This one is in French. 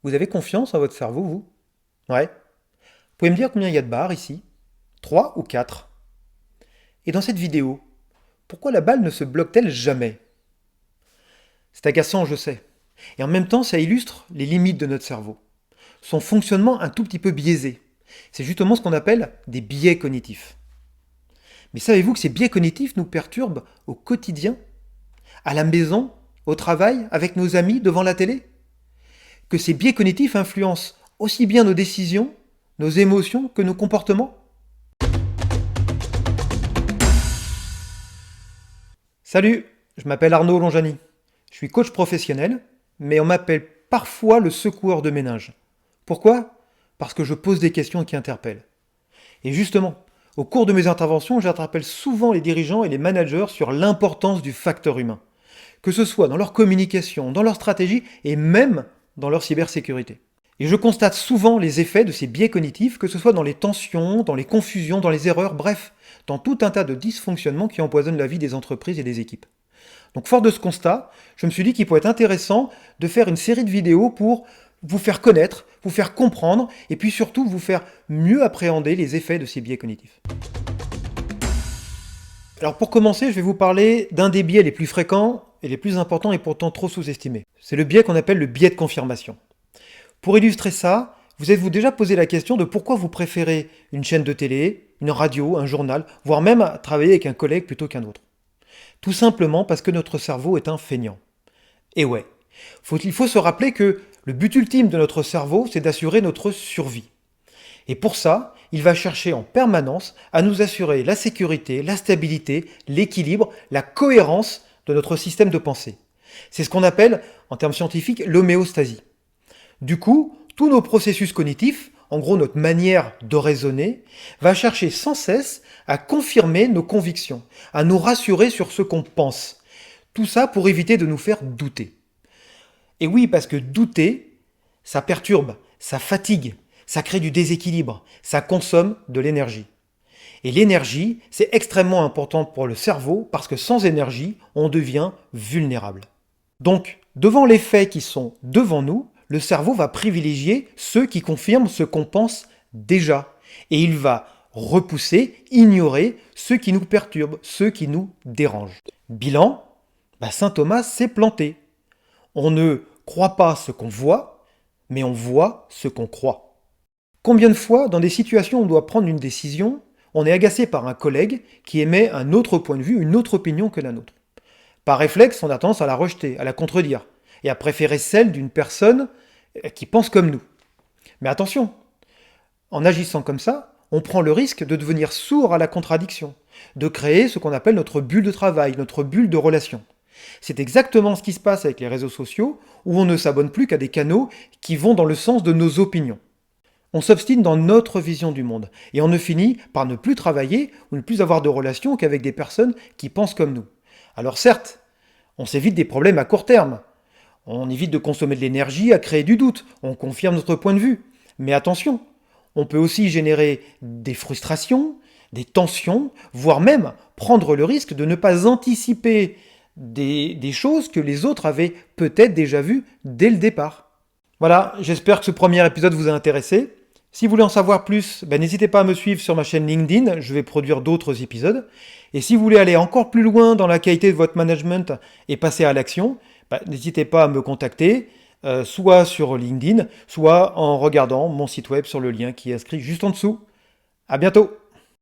Vous avez confiance en votre cerveau, vous? Ouais. Vous pouvez me dire combien il y a de barres ici? 3 ou 4? Et dans cette vidéo, pourquoi la balle ne se bloque-t-elle jamais? C'est agaçant, je sais. Et en même temps, ça illustre les limites de notre cerveau. Son fonctionnement un tout petit peu biaisé. C'est justement ce qu'on appelle des biais cognitifs. Mais savez-vous que ces biais cognitifs nous perturbent au quotidien? À la maison, au travail, avec nos amis, devant la télé? Que ces biais cognitifs influencent aussi bien nos décisions, nos émotions que nos comportements? Salut, je m'appelle Arnaud Lonjani. Je suis coach professionnel, mais on m'appelle parfois le secoueur de méninge. Pourquoi? Parce que je pose des questions qui interpellent. Et justement, au cours de mes interventions, j'interpelle souvent les dirigeants et les managers sur l'importance du facteur humain, que ce soit dans leur communication, dans leur stratégie et même dans leur cybersécurité. Et je constate souvent les effets de ces biais cognitifs, que ce soit dans les tensions, dans les confusions, dans les erreurs, bref, dans tout un tas de dysfonctionnements qui empoisonnent la vie des entreprises et des équipes. Donc fort de ce constat, je me suis dit qu'il pourrait être intéressant de faire une série de vidéos pour vous faire connaître, vous faire comprendre, et puis surtout vous faire mieux appréhender les effets de ces biais cognitifs. Alors pour commencer, je vais vous parler d'un des biais les plus fréquents et les plus importants et pourtant trop sous-estimés. C'est le biais qu'on appelle le biais de confirmation. Pour illustrer ça, vous êtes-vous déjà posé la question de pourquoi vous préférez une chaîne de télé, une radio, un journal, voire même travailler avec un collègue plutôt qu'un autre? Tout simplement parce que notre cerveau est un feignant. Et ouais, il faut se rappeler que le but ultime de notre cerveau, c'est d'assurer notre survie. Et pour ça, il va chercher en permanence à nous assurer la sécurité, la stabilité, l'équilibre, la cohérence de notre système de pensée. C'est ce qu'on appelle, en termes scientifiques, l'homéostasie. Du coup, tous nos processus cognitifs, en gros notre manière de raisonner, va chercher sans cesse à confirmer nos convictions, à nous rassurer sur ce qu'on pense. Tout ça pour éviter de nous faire douter. Et oui, parce que douter, ça perturbe, ça fatigue, ça crée du déséquilibre, ça consomme de l'énergie. Et l'énergie, c'est extrêmement important pour le cerveau parce que sans énergie, on devient vulnérable. Donc, devant les faits qui sont devant nous, le cerveau va privilégier ceux qui confirment ce qu'on pense déjà. Et il va repousser, ignorer ceux qui nous perturbent, ceux qui nous dérangent. Bilan, Saint Thomas s'est planté. On ne croit pas ce qu'on voit, mais on voit ce qu'on croit. Combien de fois, dans des situations où on doit prendre une décision, on est agacé par un collègue qui émet un autre point de vue, une autre opinion que la nôtre? Par réflexe, on a tendance à la rejeter, à la contredire, et à préférer celle d'une personne qui pense comme nous. Mais attention, en agissant comme ça, on prend le risque de devenir sourd à la contradiction, de créer ce qu'on appelle notre bulle de travail, notre bulle de relation. C'est exactement ce qui se passe avec les réseaux sociaux, où on ne s'abonne plus qu'à des canaux qui vont dans le sens de nos opinions. On s'obstine dans notre vision du monde, et on ne finit par ne plus travailler ou ne plus avoir de relation qu'avec des personnes qui pensent comme nous. Alors certes, on s'évite des problèmes à court terme, on évite de consommer de l'énergie à créer du doute, on confirme notre point de vue. Mais attention, on peut aussi générer des frustrations, des tensions, voire même prendre le risque de ne pas anticiper des choses que les autres avaient peut-être déjà vues dès le départ. Voilà, j'espère que ce premier épisode vous a intéressé. Si vous voulez en savoir plus, n'hésitez pas à me suivre sur ma chaîne LinkedIn, je vais produire d'autres épisodes. Et si vous voulez aller encore plus loin dans la qualité de votre management et passer à l'action, n'hésitez pas à me contacter, soit sur LinkedIn, soit en regardant mon site web sur le lien qui est inscrit juste en dessous. À bientôt!